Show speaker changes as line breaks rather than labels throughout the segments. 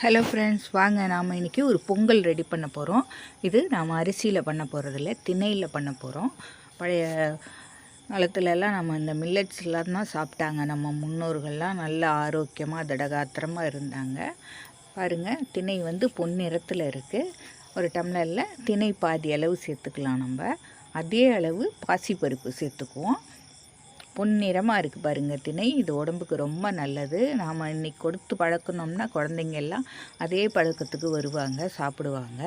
Hello friends, வாங்க நாம் இன்றைக்கி ஒரு பொங்கல் ரெடி பண்ண போகிறோம். இது நாம் அரிசியில் பண்ண போகிறதில்ல, திணையில் பண்ண போகிறோம். பழைய காலத்துலலாம் நம்ம இந்த மில்லட்ஸ்லாம் தான் சாப்பிட்டாங்க. நம்ம முன்னோர்கள்லாம் நல்ல ஆரோக்கியமாக திடகாத்திரமாக இருந்தாங்க. பாருங்கள், திணை வந்து பொன்னிறத்தில் இருக்குது. ஒரு டம்ளரில் திணை பாதி அளவு சேர்த்துக்கலாம். நம்ம அதே அளவு பாசிப்பருப்பு சேர்த்துக்குவோம். பொன்னிறமாக இருக்குது பாருங்கள் திணை. இது உடம்புக்கு ரொம்ப நல்லது. நாம் இன்றைக்கி கொடுத்து பழக்கணும்னா குழந்தைங்க எல்லாம் அதே பழக்கத்துக்கு வருவாங்க, சாப்பிடுவாங்க.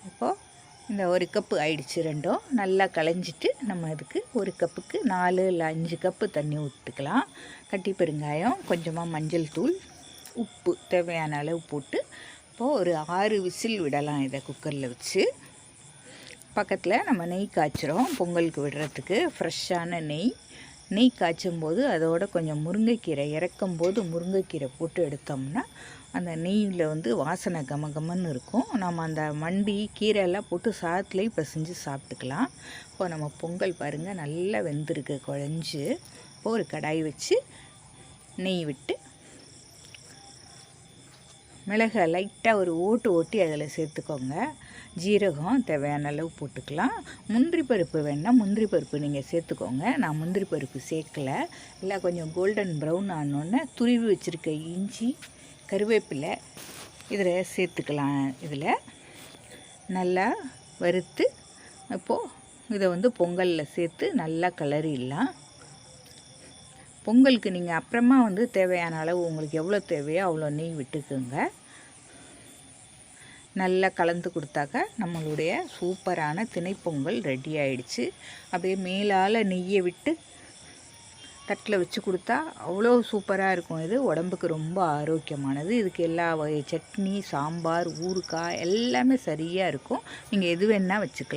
இப்போது இந்த ஒரு கப்பு ஆயிடுச்சு. ரெண்டும் நல்லா களைஞ்சிட்டு நம்ம இதுக்கு ஒரு கப்புக்கு 4 இல்லை 5 கப்பு தண்ணி ஊற்றிக்கலாம். கட்டி பெருங்காயம், கொஞ்சமாக மஞ்சள் தூள், உப்பு தேவையான அளவு போட்டு இப்போது ஒரு 6 விசில் விடலாம். இதை குக்கரில் வச்சு பக்கத்தில் நம்ம நெய் காய்ச்சிரும். பொங்கலுக்கு விடுறதுக்கு ஃப்ரெஷ்ஷான நெய் காய்ச்சும் போது அதோட கொஞ்சம் முருங்கைக்கீரை இறக்கும்போது முருங்கைக்கீரை போட்டு எடுத்தோம்னா அந்த நெய்யில் வந்து வாசனை கமகமன்னு இருக்கும். நம்ம அந்த மண்டி கீரையெல்லாம் போட்டு சாதத்துலேயே இப்போ செஞ்சு சாப்பிட்டுக்கலாம். இப்போ நம்ம பொங்கல் பாருங்கள் நல்லா வெந்திருக்கு, குழஞ்சி. இப்போ ஒரு கடாய் வச்சு நெய் விட்டு மிளகை லைட்டாக ஒரு ஓட்டி அதில் சேர்த்துக்கோங்க. ஜீரகம் தேவையான அளவு போட்டுக்கலாம். முந்திரி பருப்பு வேணால் முந்திரி பருப்பு நீங்கள் சேர்த்துக்கோங்க. நான் முந்திரி பருப்பு சேர்க்கலை. எல்லாம் கொஞ்சம் கோல்டன் ப்ரௌன் ஆனோடனே துருவி வச்சுருக்க இஞ்சி, கருவேப்பிலை இதில் சேர்த்துக்கலாம். இதில் நல்லா வறுத்து இப்போது இதை வந்து பொங்கலில் சேர்த்து நல்லா கிளறிடலாம். பொங்கலுக்கு நீங்கள் அப்புறமா வந்து தேவையான அளவு உங்களுக்கு எவ்வளோ தேவையோ அவ்வளோ நெய் விட்டுக்குங்க. நல்லா கலந்து கொடுத்தாக்க நம்மளுடைய சூப்பரான திணைப்பொங்கல் ரெடி ஆகிடுச்சு. அப்படியே மேலால் நெய்யை விட்டு தட்டில் வச்சு கொடுத்தா அவ்வளோ சூப்பராக இருக்கும். இது உடம்புக்கு ரொம்ப ஆரோக்கியமானது. இதுக்கு எல்லா வகை சட்னி, சாம்பார், ஊறுகாய் எல்லாமே சரியாக இருக்கும். நீங்கள் எது வேணால் வச்சுக்கலாம்.